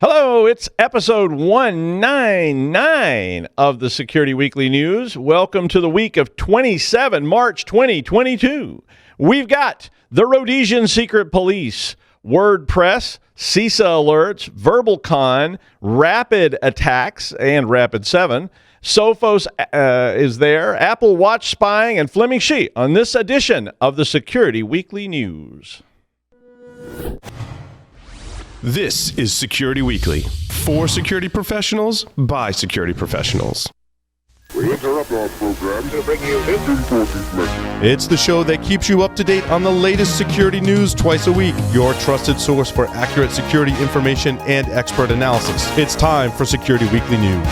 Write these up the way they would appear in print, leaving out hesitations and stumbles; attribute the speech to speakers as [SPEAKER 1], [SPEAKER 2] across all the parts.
[SPEAKER 1] Hello, it's episode 199 of the Security Weekly News. Welcome to the week of 27 March 2022. We've got the Rhodesian Secret Police, WordPress, CISA Alerts, VerbleCon, Rapid Attacks, and Rapid 7. Sophos is there, Apple Watch spying, and Fleming Shi on this edition of the Security Weekly News.
[SPEAKER 2] This is Security Weekly, for security professionals, by security professionals.
[SPEAKER 3] We interrupt our program to bring you this important message.
[SPEAKER 2] It's the show that keeps you up to date on the latest security news twice a week, your trusted source for accurate security information and expert analysis. It's time for Security Weekly News.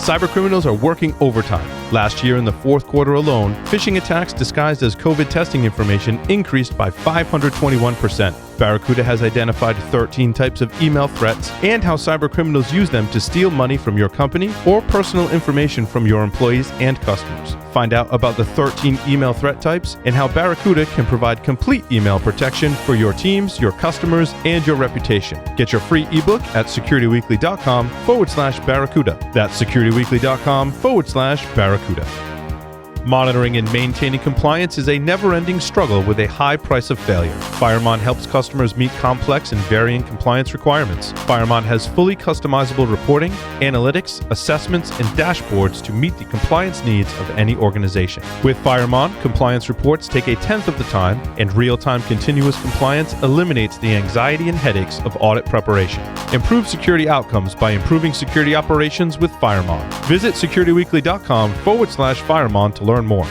[SPEAKER 2] Cybercriminals are working overtime. Last year in the fourth quarter alone, phishing attacks disguised as COVID testing information increased by 521%. Barracuda has identified 13 types of email threats and how cybercriminals use them to steal money from your company or personal information from your employees and customers. Find out about the 13 email threat types and how Barracuda can provide complete email protection for your teams, your customers, and your reputation. Get your free ebook at securityweekly.com/Barracuda. That's securityweekly.com/Barracuda. Monitoring and maintaining compliance is a never-ending struggle with a high price of failure. FIREMON helps customers meet complex and varying compliance requirements. FIREMON has fully customizable reporting, analytics, assessments, and dashboards to meet the compliance needs of any organization. With FIREMON, compliance reports take a tenth of the time, and real-time continuous compliance eliminates the anxiety and headaches of audit preparation. Improve security outcomes by improving security operations with FIREMON. Visit securityweekly.com/FIREMON to learn more.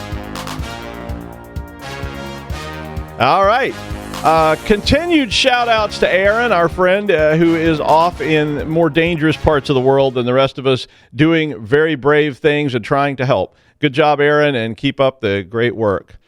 [SPEAKER 1] All right. Continued shout outs to Aaron, our friend who is off in more dangerous parts of the world than the rest of us, doing very brave things and trying to help. Good job, Aaron, and keep up the great work.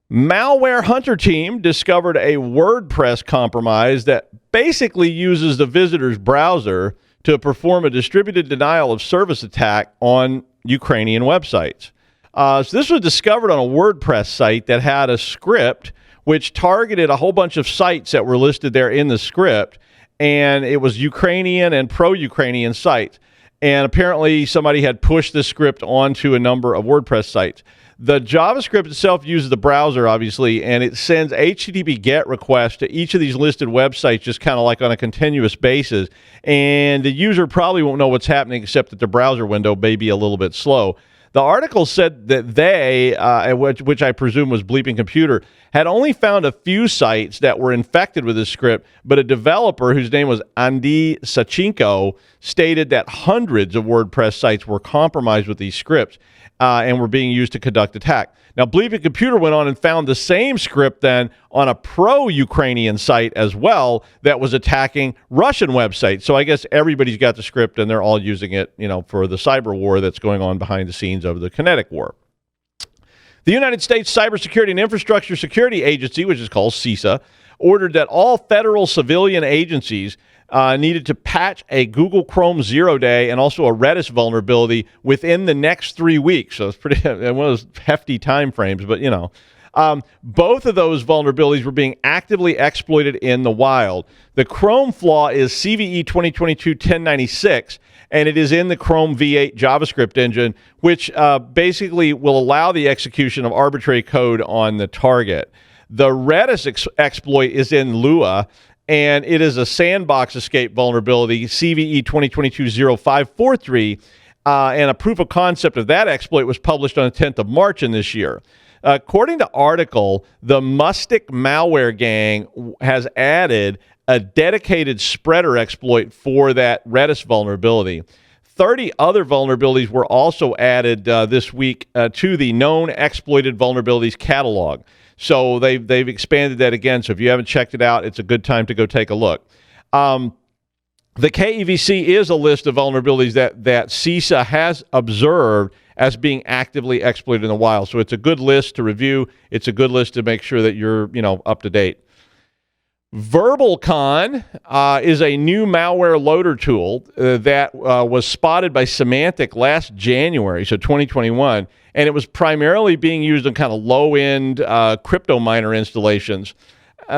[SPEAKER 1] Malware Hunter Team discovered a WordPress compromise that basically uses the visitor's browser to perform a distributed denial of service attack on Ukrainian websites. So this was discovered on a WordPress site that had a script which targeted a whole bunch of sites that were listed there in the script, and it was Ukrainian and pro-Ukrainian sites. And apparently somebody had pushed this script onto a number of WordPress sites. The JavaScript itself uses the browser, obviously, and it sends HTTP GET requests to each of these listed websites just kind of like on a continuous basis. And the user probably won't know what's happening except that the browser window may be a little bit slow. The article said that they, which I presume was Bleeping Computer, had only found a few sites that were infected with this script, but a developer whose name was Andy Sachinko stated that hundreds of WordPress sites were compromised with these scripts and were being used to conduct attack. Now, Bleeping Computer went on and found the same script then on a pro-Ukrainian site as well that was attacking Russian websites. So I guess everybody's got the script and they're all using it, for the cyber war that's going on behind the scenes of the kinetic war. The United States Cybersecurity and Infrastructure Security Agency, which is called CISA, ordered that all federal civilian agencies needed to patch a Google Chrome 0-day and also a Redis vulnerability within the next 3 weeks. So it's pretty one of those hefty time frames, but both of those vulnerabilities were being actively exploited in the wild. The Chrome flaw is CVE 2022-1096, and it is in the Chrome V8 JavaScript engine, which basically will allow the execution of arbitrary code on the target. The Redis exploit is in Lua, and it is a sandbox escape vulnerability, CVE 2022-0543, and a proof of concept of that exploit was published on the 10th of March in this year. According to article, the Mustic malware gang has added a dedicated spreader exploit for that Redis vulnerability. 30 other vulnerabilities were also added this week to the known exploited vulnerabilities catalog. So they've expanded that again. So if you haven't checked it out, it's a good time to go take a look. The KEVC is a list of vulnerabilities that CISA has observed as being actively exploited in the wild. So it's a good list to review. It's a good list to make sure that you're up to date. VerbleCon is a new malware loader tool that was spotted by Symantec last January, so 2021, and it was primarily being used on kind of low-end crypto miner installations.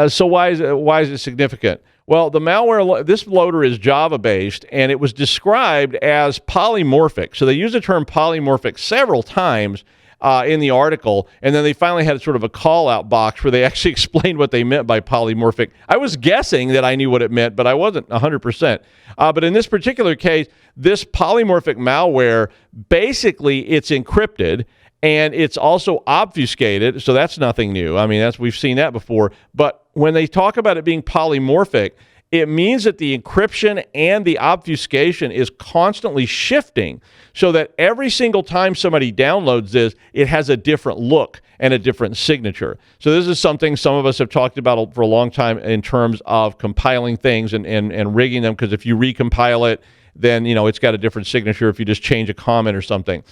[SPEAKER 1] So why is it significant? Well, the malware, this loader is Java-based, and it was described as polymorphic. So they use the term polymorphic several times in the article, and then they finally had sort of a call-out box where they actually explained what they meant by polymorphic. I was guessing that I knew what it meant, but I wasn't 100%. But in this particular case, this polymorphic malware, basically it's encrypted, and it's also obfuscated, so that's nothing new. I mean, we've seen that before. But when they talk about it being polymorphic, it means that the encryption and the obfuscation is constantly shifting so that every single time somebody downloads this, it has a different look and a different signature. So this is something some of us have talked about for a long time in terms of compiling things and rigging them, because if you recompile it, then it's got a different signature if you just change a comment or something.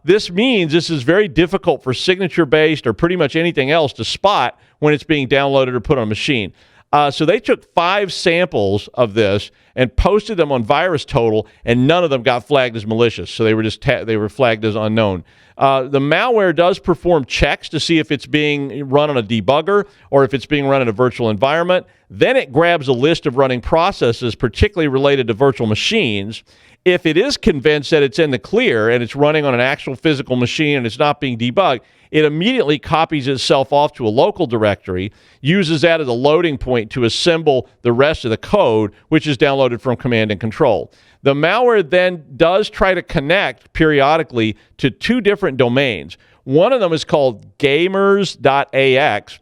[SPEAKER 1] This means this is very difficult for signature-based or pretty much anything else to spot when it's being downloaded or put on a machine. So they took 5 samples of this and posted them on VirusTotal, and none of them got flagged as malicious. So they were they were flagged as unknown. The malware does perform checks to see if it's being run on a debugger or if it's being run in a virtual environment. Then it grabs a list of running processes, particularly related to virtual machines. If it is convinced that it's in the clear and it's running on an actual physical machine and it's not being debugged, it immediately copies itself off to a local directory, uses that as a loading point to assemble the rest of the code, which is downloaded from command and control. The malware then does try to connect periodically to 2 different domains. One of them is called gamers.ax,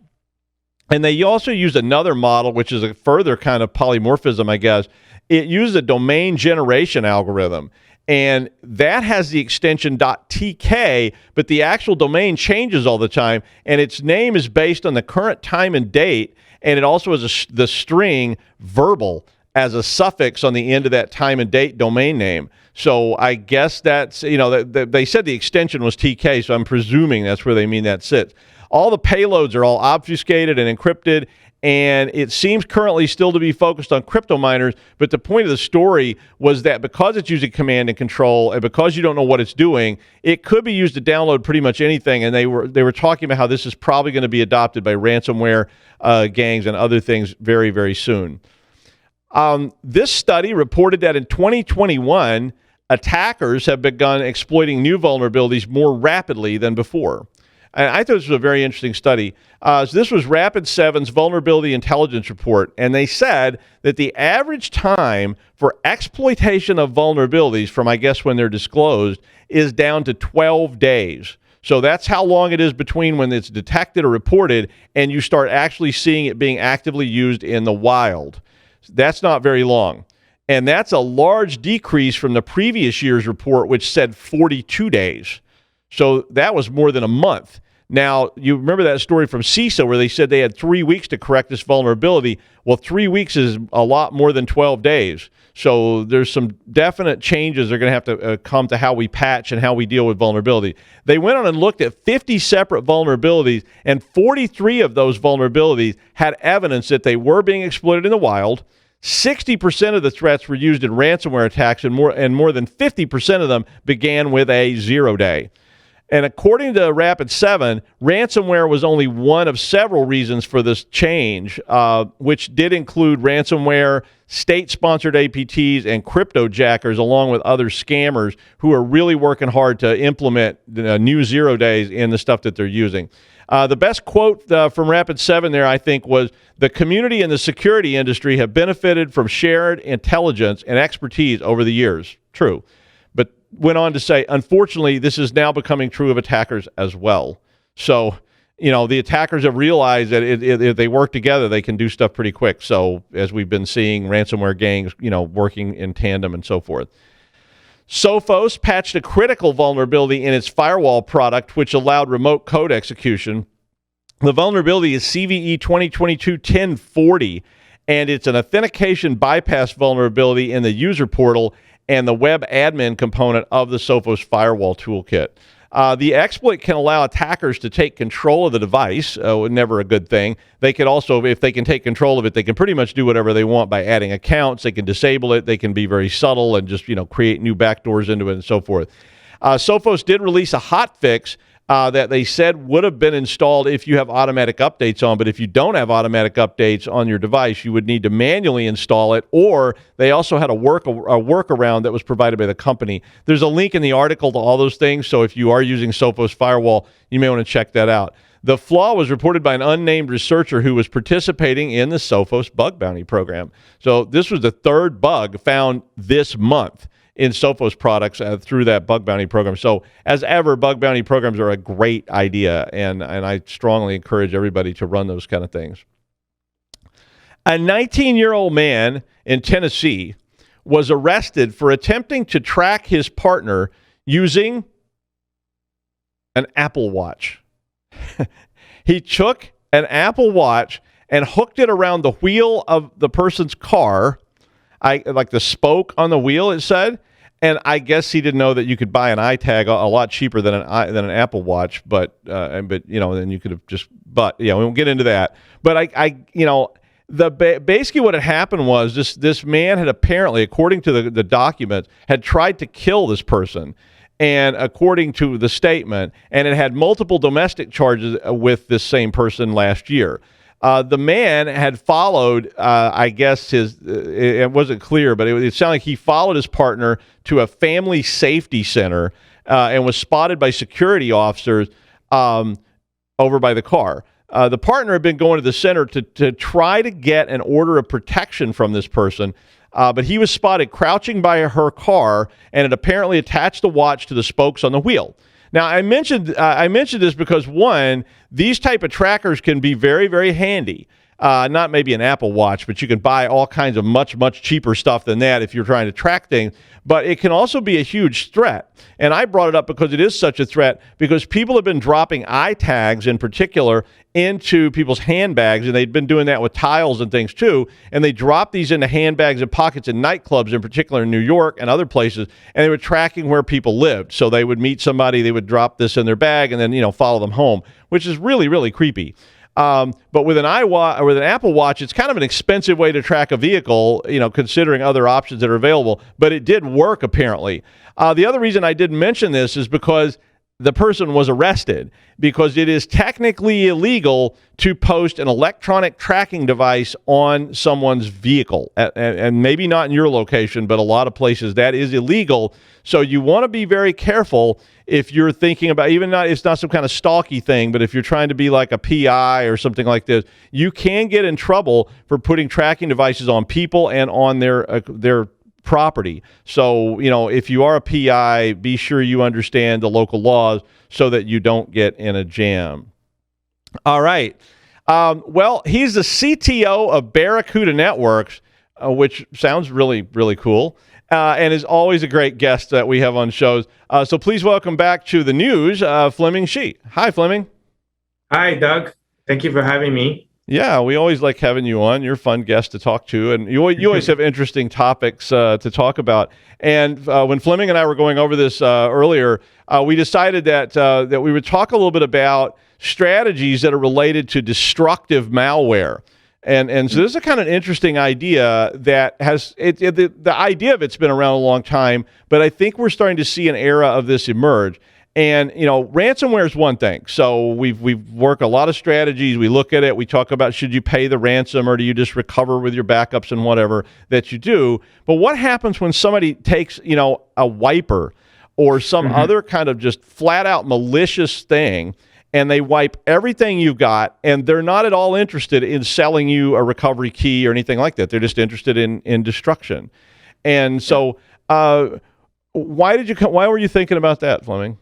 [SPEAKER 1] and they also use another model, which is a further kind of polymorphism, I guess. It uses a domain generation algorithm, and that has the extension .tk, but the actual domain changes all the time, and its name is based on the current time and date, and it also has the string verbal as a suffix on the end of that time and date domain name. So I guess that's, they said the extension was TK, so I'm presuming that's where they mean that sits. All the payloads are all obfuscated and encrypted, and it seems currently still to be focused on crypto miners, but the point of the story was that because it's using command and control and because you don't know what it's doing, it could be used to download pretty much anything, and they were talking about how this is probably going to be adopted by ransomware gangs and other things very, very soon. This study reported that in 2021, attackers have begun exploiting new vulnerabilities more rapidly than before. And I thought this was a very interesting study. So this was Rapid7's Vulnerability Intelligence Report, and they said that the average time for exploitation of vulnerabilities from, I guess, when they're disclosed is down to 12 days. So that's how long it is between when it's detected or reported and you start actually seeing it being actively used in the wild. That's not very long. And that's a large decrease from the previous year's report, which said 42 days. So that was more than a month. Now, you remember that story from CISA where they said they had 3 weeks to correct this vulnerability. Well, 3 weeks is a lot more than 12 days. So there's some definite changes that are going to have to come to how we patch and how we deal with vulnerability. They went on and looked at 50 separate vulnerabilities, and 43 of those vulnerabilities had evidence that they were being exploited in the wild. 60% of the threats were used in ransomware attacks, and more than 50% of them began with a 0-day. And according to Rapid7, ransomware was only one of several reasons for this change, which did include ransomware, state-sponsored APTs, and cryptojackers, along with other scammers who are really working hard to implement new 0 days in the stuff that they're using. The best quote from Rapid7 there, I think, was, "The community and the security industry have benefited from shared intelligence and expertise over the years." True. But went on to say, unfortunately, this is now becoming true of attackers as well. So, the attackers have realized that if they work together, they can do stuff pretty quick. So, as we've been seeing, ransomware gangs, working in tandem and so forth. Sophos patched a critical vulnerability in its firewall product, which allowed remote code execution. The vulnerability is CVE 2022-1040, and it's an authentication bypass vulnerability in the user portal and the web admin component of the Sophos firewall toolkit. The exploit can allow attackers to take control of the device, never a good thing. They could also, if they can take control of it, they can pretty much do whatever they want by adding accounts. They can disable it. They can be very subtle and just, create new backdoors into it and so forth. Sophos did release a hotfix that they said would have been installed if you have automatic updates on. But if you don't have automatic updates on your device, you would need to manually install it, or they also had a workaround that was provided by the company. There's a link in the article to all those things, so if you are using Sophos Firewall, you may want to check that out. The flaw was reported by an unnamed researcher who was participating in the Sophos bug bounty program. So this was the third bug found this month in Sophos products through that bug bounty program. So as ever, bug bounty programs are a great idea, and I strongly encourage everybody to run those kind of things. A 19-year-old man in Tennessee was arrested for attempting to track his partner using an Apple Watch. He took an Apple Watch and hooked it around the wheel of the person's car, like the spoke on the wheel, it said. And I guess he didn't know that you could buy an iTag a lot cheaper than an Apple Watch, but then you could have just. But we won't get into that. But basically what had happened was this man had apparently, according to the document, had tried to kill this person. And according to the statement, and it had multiple domestic charges with this same person last year. The man had followed, I guess it wasn't clear, but it sounded like he followed his partner to a family safety center and was spotted by security officers over by the car. The partner had been going to the center to try to get an order of protection from this person. But he was spotted crouching by her car and had apparently attached the watch to the spokes on the wheel. Now, I mentioned this because, one, these type of trackers can be very, very handy. Not maybe an Apple Watch, but you can buy all kinds of much, much cheaper stuff than that if you're trying to track things. But it can also be a huge threat. And I brought it up because it is such a threat, because people have been dropping iTags in particular into people's handbags, and they'd been doing that with tiles and things too. And they dropped these into handbags and pockets in nightclubs, in particular in New York and other places, and they were tracking where people lived. So they would meet somebody, they would drop this in their bag, and then follow them home, which is really, really creepy. But with an Apple Watch, it's kind of an expensive way to track a vehicle, considering other options that are available. But it did work, apparently. The other reason I didn't mention this is because the person was arrested, because it is technically illegal to post an electronic tracking device on someone's vehicle. And maybe not in your location, but a lot of places that is illegal. So you want to be very careful if you're thinking about, it's not some kind of stalky thing, but if you're trying to be like a PI or something like this, you can get in trouble for putting tracking devices on people and on their property. So, if you are a PI, be sure you understand the local laws so that you don't get in a jam. All right. Well, he's the CTO of Barracuda Networks, which sounds really, really cool. And is always a great guest that we have on shows. So please welcome back to the news, Fleming Shi. Hi, Fleming.
[SPEAKER 4] Hi, Doug. Thank you for having me.
[SPEAKER 1] Yeah, we always like having you on. You're a fun guest to talk to, and you always have interesting topics to talk about. And when Fleming and I were going over this earlier, we decided that we would talk a little bit about strategies that are related to destructive malware. And so this is a kind of interesting idea that has the idea of it's been around a long time, but I think we're starting to see an era of this emerge. And ransomware is one thing. So we've worked a lot of strategies. We look at it. We talk about, should you pay the ransom or do you just recover with your backups and whatever that you do? But what happens when somebody takes a wiper or some other kind of just flat out malicious thing, and they wipe everything you've got, and they're not at all interested in selling you a recovery key or anything like that. They're just interested in destruction. And so why were you thinking about that, Fleming?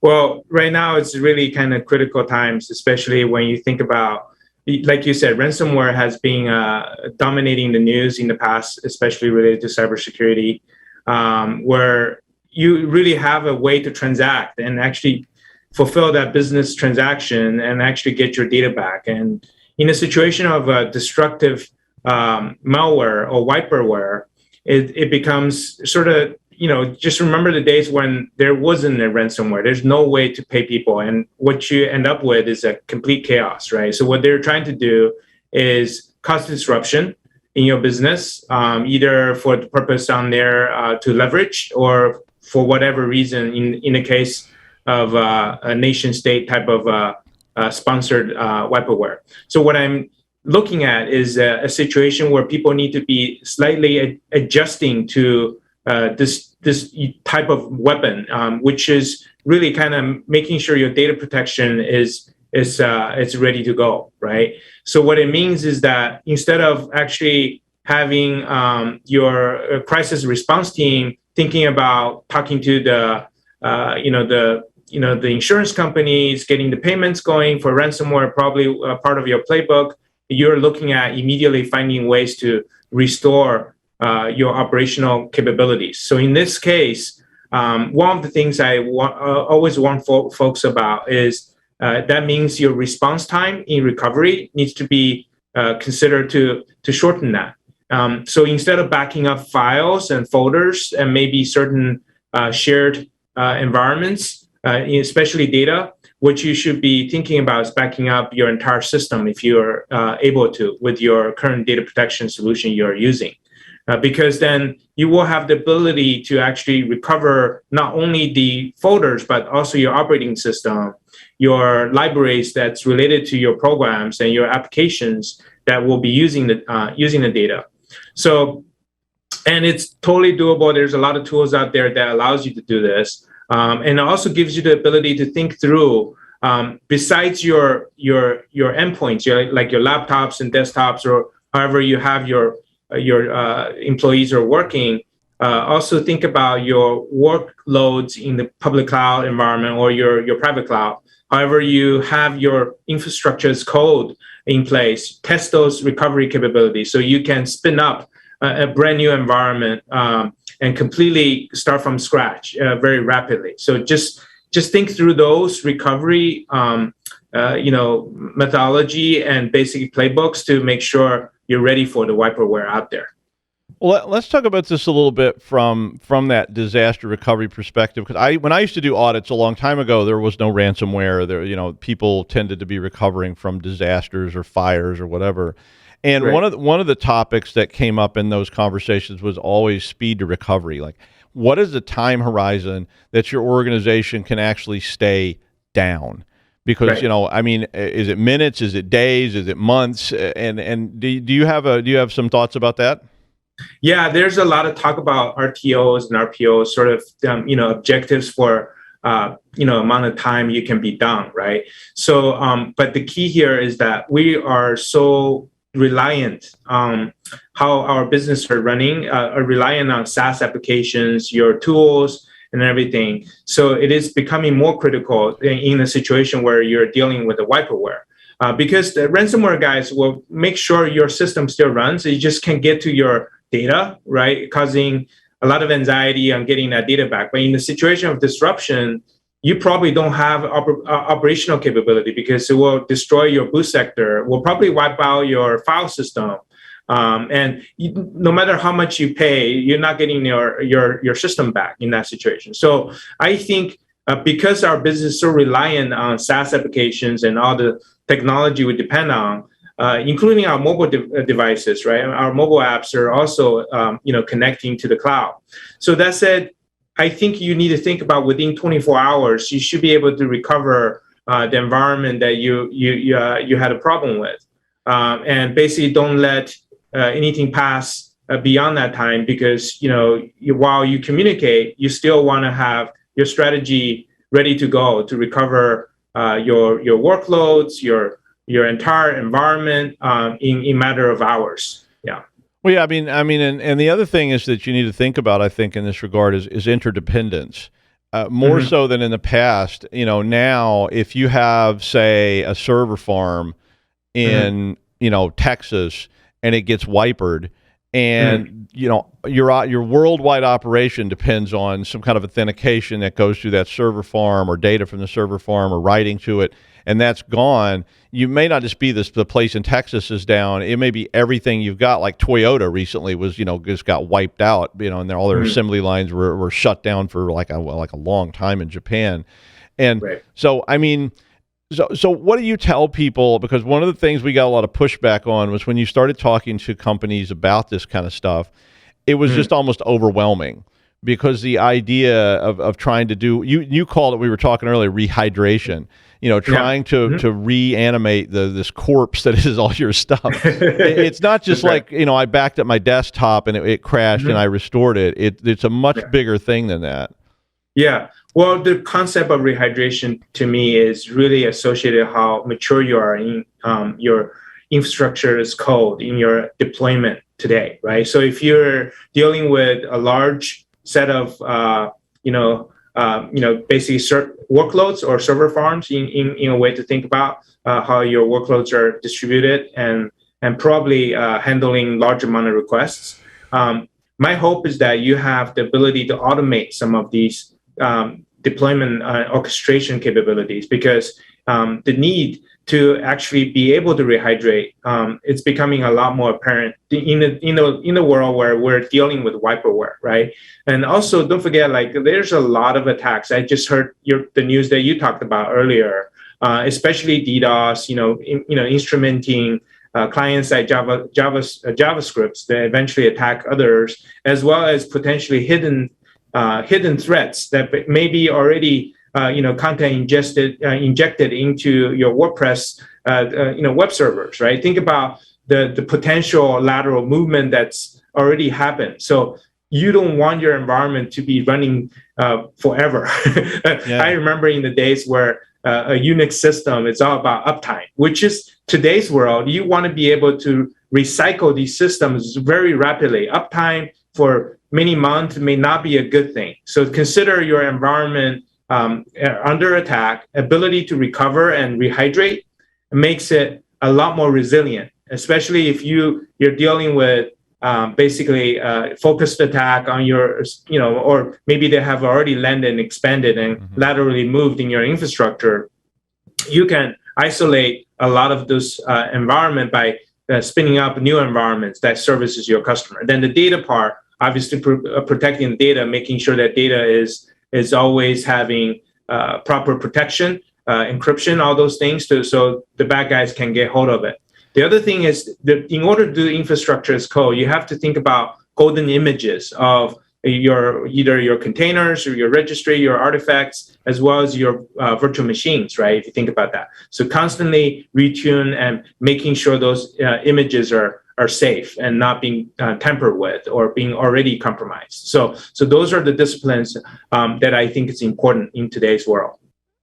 [SPEAKER 4] Well, right now it's really kind of critical times, especially when you think about, like you said, ransomware has been dominating the news in the past, especially related to cybersecurity, where you really have a way to transact and actually fulfill that business transaction and actually get your data back. And in a situation of destructive malware or wiperware, it becomes sort of, just remember the days when there wasn't a ransomware. There's no way to pay people. And what you end up with is a complete chaos, right? So what they're trying to do is cause disruption in your business, either for the purpose on there to leverage or for whatever reason, in the case a nation state type of sponsored wiperware. So what I'm looking at is a situation where people need to be slightly adjusting to this type of weapon, which is really kind of making sure your data protection is ready to go, right? So what it means is that instead of actually having your crisis response team thinking about talking to the insurance companies, getting the payments going for ransomware, probably part of your playbook, you're looking at immediately finding ways to restore your operational capabilities. So in this case, one of the things I always warn folks about is that means your response time in recovery needs to be considered to shorten that. So instead of backing up files and folders and maybe certain shared environments, especially data, what you should be thinking about is backing up your entire system if you're able to with your current data protection solution you're using. Because then you will have the ability to actually recover not only the folders, but also your operating system, your libraries that's related to your programs and your applications that will be using the data. So, and it's totally doable. There's a lot of tools out there that allows you to do this. And it also gives you the ability to think through, besides your endpoints, like your laptops and desktops, or however you have your employees are working, also think about your workloads in the public cloud environment or your private cloud. However you have your infrastructure as code in place, test those recovery capabilities so you can spin up a brand new environment and completely start from scratch very rapidly. So just think through those recovery methodology and basic playbooks to make sure you're ready for the wiperware out there.
[SPEAKER 1] Well, let's talk about this a little bit from that disaster recovery perspective. Because when I used to do audits a long time ago, there was no ransomware. There, people tended to be recovering from disasters or fires or whatever. And
[SPEAKER 4] right.
[SPEAKER 1] one of the topics that came up in those conversations was always speed to recovery. Like, what is the time horizon that your organization can actually stay down? Because right. Is it minutes? Is it days? Is it months? And do you have some thoughts about that?
[SPEAKER 4] Yeah, there's a lot of talk about RTOs and RPOs, sort of objectives for amount of time you can be done, right? So, but the key here is that we are so reliant on how our business are running, are reliant on SaaS applications, your tools, and everything. So it is becoming more critical in a situation where you're dealing with a wiperware. Because the ransomware guys will make sure your system still runs. You just can't get to your data, right? Causing a lot of anxiety on getting that data back. But in the situation of disruption, you probably don't have operational capability because it will destroy your boot sector, will probably wipe out your file system. No matter how much you pay, you're not getting your system back in that situation. So I think because our business is so reliant on SaaS applications and all the technology we depend on, including our mobile devices, right? Our mobile apps are also, connecting to the cloud. So that said, I think you need to think about within 24 hours, you should be able to recover the environment that you had a problem with, and basically don't let anything pass beyond that time because while you communicate, you still want to have your strategy ready to go to recover your workloads, your entire environment in matter of hours. Yeah.
[SPEAKER 1] Well, yeah, and the other thing is that you need to think about, I think, in this regard is interdependence. More mm-hmm. so than in the past. Now if you have, say, a server farm in, mm-hmm. Texas and it gets wipered and, mm-hmm. Your worldwide operation depends on some kind of authentication that goes through that server farm or data from the server farm or writing to it, and that's gone. You may not just be the place in Texas is down. It may be everything you've got. Like Toyota recently was, just got wiped out, and all their mm-hmm. assembly lines were shut down for like a long time in Japan. And right. So, so what do you tell people? Because one of the things we got a lot of pushback on was when you started talking to companies about this kind of stuff, it was mm-hmm. just almost overwhelming because the idea of trying to do, you called it, we were talking earlier, rehydration, trying to reanimate this corpse that is all your stuff. It's not just like, I backed up my desktop and it crashed and I restored it. It's a much bigger thing than that.
[SPEAKER 4] Yeah. Well, the concept of rehydration to me is really associated how mature you are in your infrastructure as code in your deployment today, right? So if you're dealing with a large set of, basically workloads or server farms in a way to think about how your workloads are distributed and probably handling large amount of requests. My hope is that you have the ability to automate some of these deployment orchestration capabilities, because the need to actually be able to rehydrate, it's becoming a lot more apparent in the world where we're dealing with wiperware, right? And also, don't forget, like, there's a lot of attacks. I just heard the news that you talked about earlier, especially DDoS. Instrumenting clients like JavaScripts that eventually attack others, as well as potentially hidden threats that may be already content injected into your WordPress web servers, right? Think about the potential lateral movement that's already happened. So you don't want your environment to be running forever. I remember in the days where a Unix system is all about uptime, which is today's world. You want to be able to recycle these systems very rapidly. Uptime for many months may not be a good thing. So consider your environment under attack. Ability to recover and rehydrate makes it a lot more resilient, especially if you're dealing with basically focused attack on your, or maybe they have already landed and expanded and laterally moved in your infrastructure. You can isolate a lot of this environment by spinning up new environments that services your customer. Then the data part, obviously protecting the data, making sure that data is always having proper protection, encryption, all those things, so the bad guys can get hold of it. The other thing is that in order to do infrastructure as code, you have to think about golden images of either your containers or your registry, your artifacts, as well as your virtual machines, right? If you think about that. So constantly retune and making sure those images are safe and not being tampered with or being already compromised. So those are the disciplines that I think is important in today's world.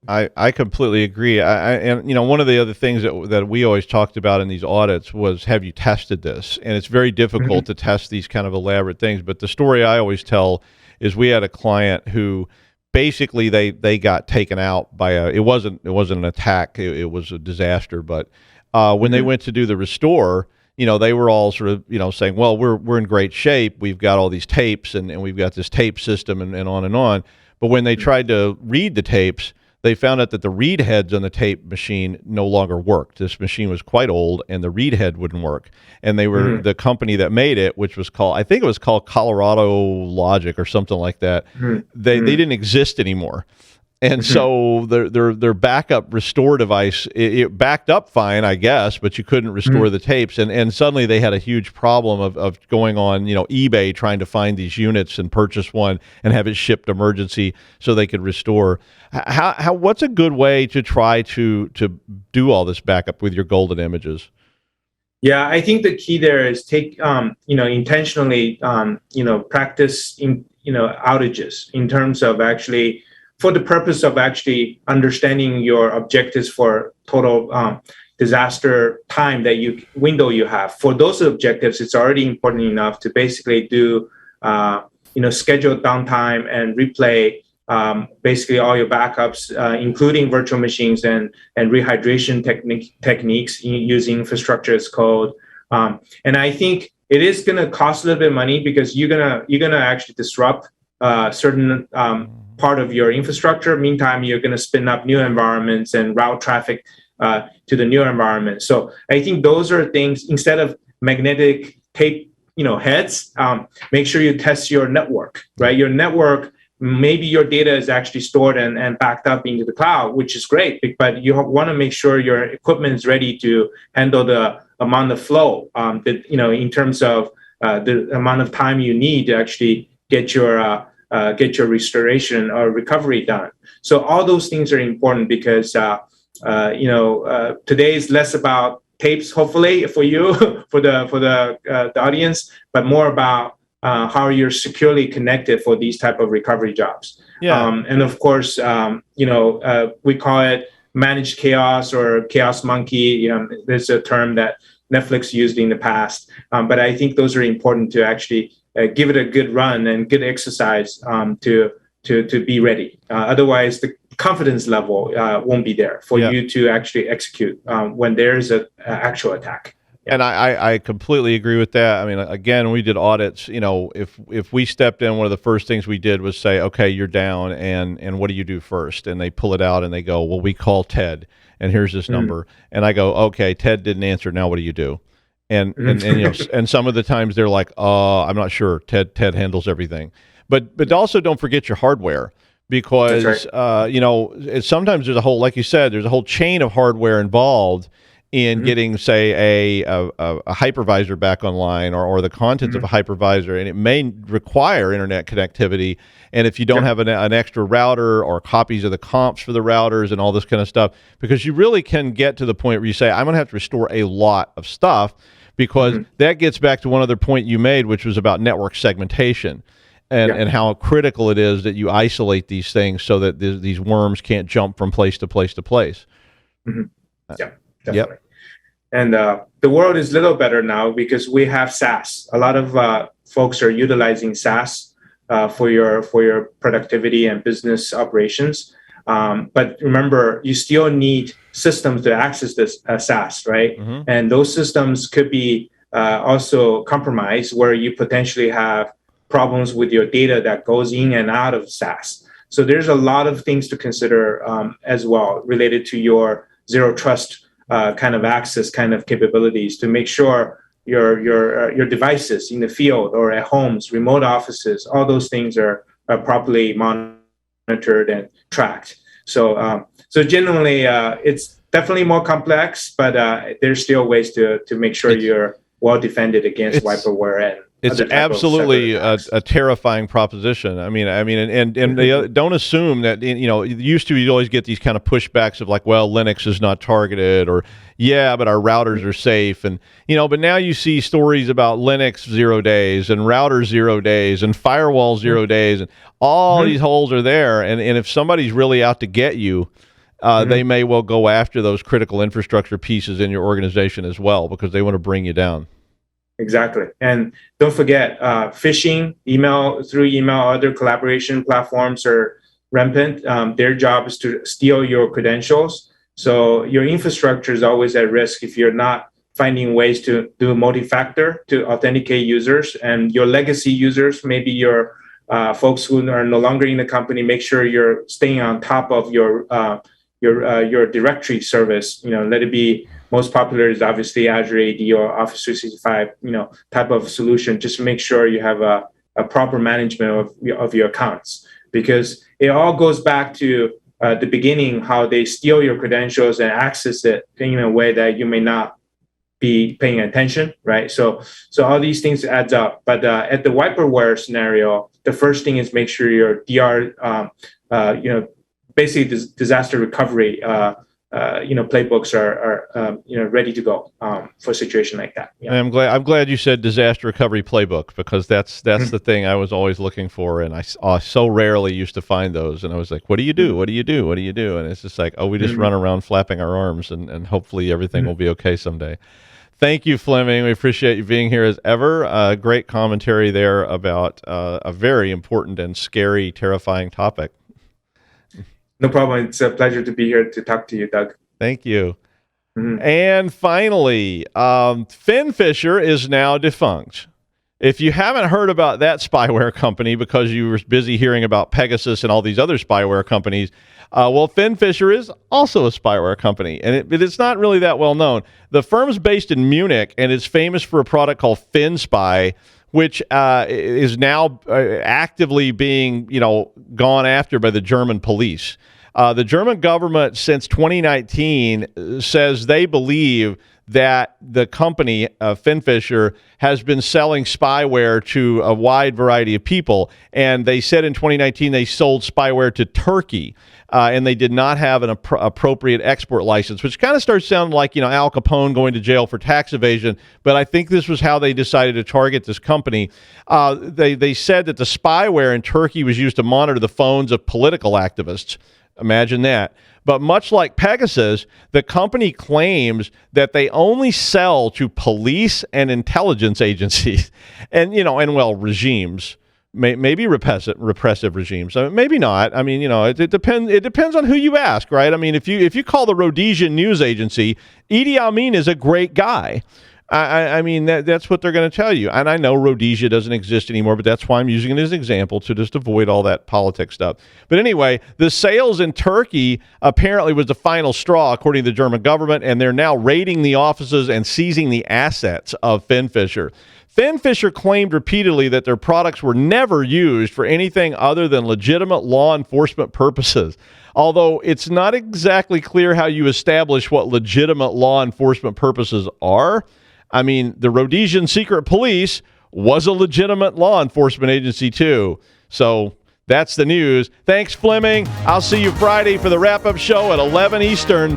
[SPEAKER 1] I completely agree. And one of the other things that we always talked about in these audits was, have you tested this? And it's very difficult to test these kind of elaborate things. But the story I always tell is we had a client who basically they got taken out by it wasn't an attack, it was a disaster. But when they went to do the restore, they were all sort of, saying, well, we're in great shape. We've got all these tapes and we've got this tape system and on and on. But when they tried to read the tapes, they found out that the read heads on the tape machine no longer worked. This machine was quite old and the read head wouldn't work. And they were the company that made it, which was called Colorado Logic or something like that. They didn't exist anymore. And so their backup restore device, it backed up fine, I guess, but you couldn't restore the tapes. And suddenly they had a huge problem of going on, eBay trying to find these units and purchase one and have it shipped emergency so they could restore. What's a good way to try to do all this backup with your golden images?
[SPEAKER 4] Yeah, I think the key there is take, intentionally, practice outages in terms of actually, for the purpose of actually understanding your objectives for total disaster time window you have. For those objectives, it's already important enough to basically do scheduled downtime and replay basically all your backups, including virtual machines and rehydration techniques using infrastructure as code. And I think it is going to cost a little bit of money because you're gonna actually disrupt certain part of your infrastructure. Meantime, you're going to spin up new environments and route traffic to the new environment. So I think those are things, instead of magnetic tape, heads, make sure you test your network, right? Your network, maybe your data is actually stored and backed up into the cloud, which is great, but you want to make sure your equipment is ready to handle the amount of flow, in terms of the amount of time you need to actually get your get your restoration or recovery done. So all those things are important because today is less about tapes, hopefully for you, for the audience, but more about how you're securely connected for these type of recovery jobs.
[SPEAKER 1] Yeah.
[SPEAKER 4] And of course, we call it managed chaos or chaos monkey. There's a term that Netflix used in the past, but I think those are important to actually give it a good run and good exercise to be ready. Otherwise, the confidence level won't be there for you to actually execute when there's an actual attack.
[SPEAKER 1] And I completely agree with that. I mean, again, we did audits. If we stepped in, one of the first things we did was say, okay, you're down, and what do you do first? And they pull it out and they go, well, we call Ted, and here's this number. And I go, okay, Ted didn't answer. Now what do you do? And and some of the times they're like, I'm not sure. Ted handles everything. But also don't forget your hardware. Because right. Sometimes there's a whole, like you said, there's a whole chain of hardware involved in getting, say, a hypervisor back online or the contents of a hypervisor, and it may require internet connectivity. And if you don't have an extra router or copies of the comps for the routers and all this kind of stuff, because you really can get to the point where you say, I'm going to have to restore a lot of stuff, because that gets back to one other point you made, which was about network segmentation. And how critical it is that you isolate these things so that these worms can't jump from place to place to place.
[SPEAKER 4] Yeah, definitely. And the world is a little better now because we have SaaS. A lot of folks are utilizing SaaS for your productivity and business operations. But remember, you still need systems to access this SaaS, right? And those systems could be also compromised, where you potentially have problems with your data that goes in and out of SaaS. So there's a lot of things to consider as well related to your zero trust kind of access kind of capabilities to make sure your devices in the field or at homes, remote offices, all those things are properly monitored and tracked. So generally, it's definitely more complex, but there's still ways to make sure you're well defended against wiperware and
[SPEAKER 1] it's absolutely a terrifying proposition. I mean, and they don't assume that, used to, you'd always get these kind of pushbacks of like, well, Linux is not targeted, or but our routers are safe. And, but now you see stories about Linux 0 days and router 0 days and firewall 0 days, and all these holes are there. And if somebody's really out to get you, they may well go after those critical infrastructure pieces in your organization as well, because they want to bring you down.
[SPEAKER 4] Exactly. And don't forget, phishing, through email, other collaboration platforms are rampant. Their job is to steal your credentials. So your infrastructure is always at risk if you're not finding ways to do multi-factor to authenticate users. And your legacy users, maybe your folks who are no longer in the company, make sure you're staying on top of your directory service. Let it be. Most popular is obviously Azure AD or Office 365, type of solution. Just make sure you have a proper management of your accounts, because it all goes back to the beginning, how they steal your credentials and access it in a way that you may not be paying attention, right? So all these things adds up. But at the wiperware scenario, the first thing is make sure your DR, basically disaster recovery playbooks are ready to go for a situation like that.
[SPEAKER 1] And I'm glad you said disaster recovery playbook, because that's the thing I was always looking for, and I so rarely used to find those, and I was like, what do you do? What do you do? What do you do? And it's just like, we just run around flapping our arms, and hopefully everything will be okay someday. Thank you, Fleming. We appreciate you being here as ever. Great commentary there about a very important and scary, terrifying topic.
[SPEAKER 4] No problem. It's a pleasure to be here to talk to you, Doug.
[SPEAKER 1] Thank you. And finally, FinFisher is now defunct. If you haven't heard about that spyware company because you were busy hearing about Pegasus and all these other spyware companies, FinFisher is also a spyware company, and it's not really that well known. The firm's based in Munich, and it's famous for a product called FinSpy, which is now actively being, gone after by the German police. The German government, since 2019, says they believe that the company, FinFisher, has been selling spyware to a wide variety of people. And they said in 2019 they sold spyware to Turkey, and they did not have an appropriate export license, which kind of starts sounding like, Al Capone going to jail for tax evasion. But I think this was how they decided to target this company. They said that the spyware in Turkey was used to monitor the phones of political activists. Imagine that. But much like Pegasus, the company claims that they only sell to police and intelligence agencies and regimes. Maybe repressive regimes. Maybe not. I mean, it depends on who you ask, right? I mean, if you call the Rhodesian news agency, Idi Amin is a great guy. I mean, that's what they're going to tell you. And I know Rhodesia doesn't exist anymore, but that's why I'm using it as an example to just avoid all that politics stuff. But anyway, the sales in Turkey apparently was the final straw, according to the German government, and they're now raiding the offices and seizing the assets of FinFisher. FinFisher claimed repeatedly that their products were never used for anything other than legitimate law enforcement purposes. Although it's not exactly clear how you establish what legitimate law enforcement purposes are. I mean, the Rhodesian Secret Police was a legitimate law enforcement agency too. So that's the news. Thanks, Fleming. I'll see you Friday for the wrap-up show at 11 Eastern.